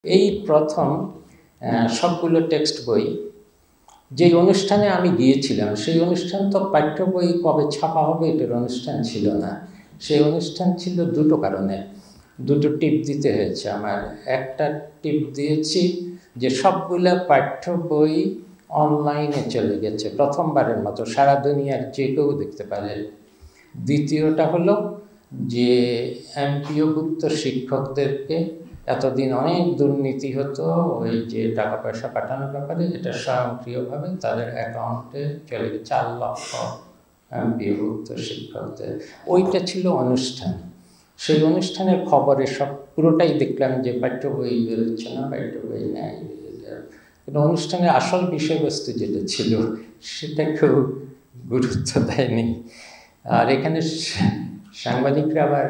এই প্রথম সবগুলো টেক্সট বই যেই অনুষ্ঠানে আমি গিয়েছিলাম, সেই অনুষ্ঠান তো পাঠ্য বই কবে ছাপা হবে এটার অনুষ্ঠান ছিল না। সেই অনুষ্ঠান ছিল দুটো কারণে, দুটো টিপ দিতে হয়েছে আমার। একটা টিপ দিয়েছি যে সবগুলো পাঠ্য বই অনলাইনে চলে গেছে প্রথমবারের মতো, সারা দুনিয়ার যে কেউ দেখতে পারে। দ্বিতীয়টা হলো যে এমপিওভুক্ত শিক্ষকদেরকে এতদিন অনেক দুর্নীতি হতো ওই যে টাকা পয়সা পাঠানোর ব্যাপারে, এটা স্বয়ংক্রিয়ভাবে তাদের অ্যাকাউন্টে চলে গেছে 4 লক্ষ এমপিওভুক্ত শিক্ষকদের। ওইটা ছিল অনুষ্ঠান। সেই অনুষ্ঠানের খবরে সব পুরোটাই দেখলাম যে পাঠ্য বই বেরোচ্ছে না, পাঠ্য বই নেই। কিন্তু অনুষ্ঠানের আসল বিষয়বস্তু যেটা ছিল সেটা কেউ গুরুত্ব দেয়নি। আর এখানে সাংবাদিকরা আবার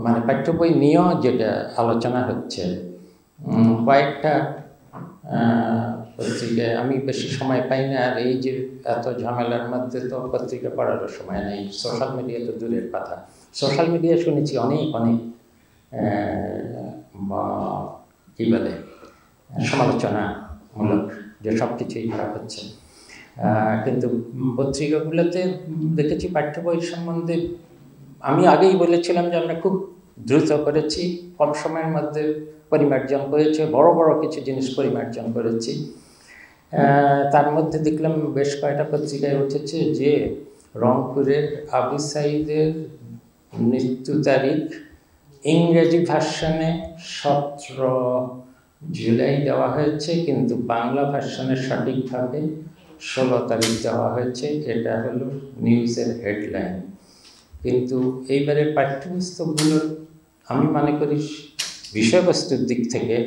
মানে পাঠ্য বই নিয়েও যেটা আলোচনা হচ্ছে, কয়েকটা পত্রিকায় আমি বেশি সময় পাই না, আর এই যে এত ঝামেলার মধ্যে তো পত্রিকা পড়ারও সময় নেই। সোশ্যাল মিডিয়া তো দূরের কথা। সোশ্যাল মিডিয়া শুনেছি অনেক অনেক কী বলে সমালোচনামূলক, যে সব কিছুই খারাপ হচ্ছে। কিন্তু পত্রিকাগুলোতে দেখেছি পাঠ্য বই সম্বন্ধে, আমি আগেই বলেছিলাম যে আমরা খুব দ্রুত করেছি, কম সময়ের মধ্যে পরিমার্জন করেছে, বড় বড় কিছু জিনিস পরিমার্জন করেছি। তার মধ্যে দেখলাম বেশ কয়েকটা পত্রিকায় উঠেছে যে রংপুরের আবু সাঈদের মৃত্যু তারিখ ইংরেজি ভার্সনে 17 জুলাই দেওয়া হয়েছে, কিন্তু বাংলা ভার্সনে সঠিকভাবে 16 তারিখ দেওয়া হয়েছে। এটা হলো নিউজের হেডলাইন। কিন্তু এইবারের পাঠ্যপুস্তকগুলোর আমি মনে করি বিষয়বস্তুর দিক থেকে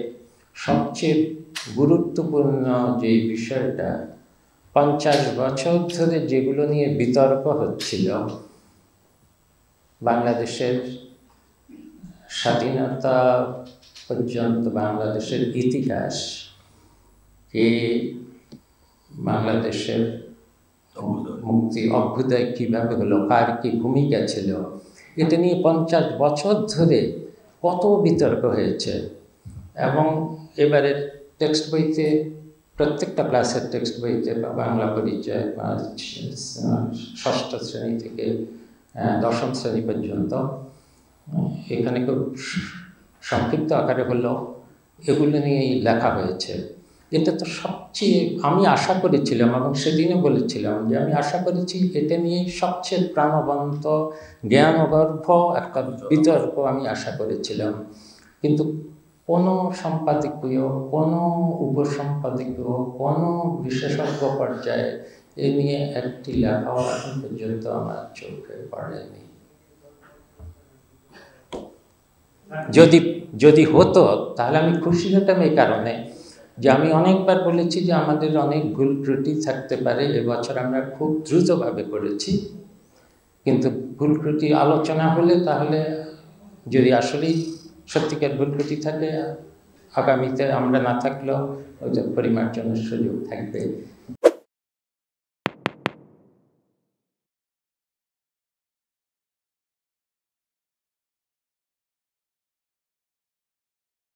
সবচেয়ে গুরুত্বপূর্ণ যে বিষয়টা, 50 বছর ধরে যেগুলো নিয়ে বিতর্ক হচ্ছিল, বাংলাদেশের স্বাধীনতা পর্যন্ত বাংলাদেশের ইতিহাস, কে বাংলাদেশের মুক্তি অভ্যুদয় কীভাবে হলো, কার কী ভূমিকা ছিল, এটা নিয়ে 50 বছর ধরে কত বিতর্ক হয়েছে। এবং এবারের টেক্সট বইতে, প্রত্যেকটা ক্লাসের টেক্সট বইতে বা বাংলা পরিচয় বা 6ষ্ঠ শ্রেণী থেকে 10ম শ্রেণী পর্যন্ত, এখানে খুব সংক্ষিপ্ত আকারে হলো এগুলো নিয়েই লেখা হয়েছে। এটা তো সবচেয়ে, আমি আশা করেছিলাম এবং সেদিনও বলেছিলাম যে আমি আশা করেছি এটা নিয়েই সবচেয়ে প্রাণবন্ত জ্ঞানগর্ভ একটা বিতর্ক আমি আশা করেছিলাম। কিন্তু কোনো সম্পাদকীয়, কোনো উপসম্পাদকীয়, কোনো বিশেষজ্ঞ পর্যায়ে এ নিয়ে একটি লেখাও এখন পর্যন্ত আমার চোখে পড়েনি। যদি হতো তাহলে আমি খুশি হতাম এই কারণে যে আমি অনেকবার বলেছি যে আমাদের অনেক ভুল ত্রুটি থাকতে পারে। এবছর আমরা খুব দ্রুতভাবে করেছি, কিন্তু ভুল ত্রুটি আলোচনা হলে তাহলে যদি আসলেই সত্যিকার ভুল ত্রুটি থাকে, আগামীতে আমরা না থাকলেও ওইটা পরিমার্জনের সুযোগ থাকবে।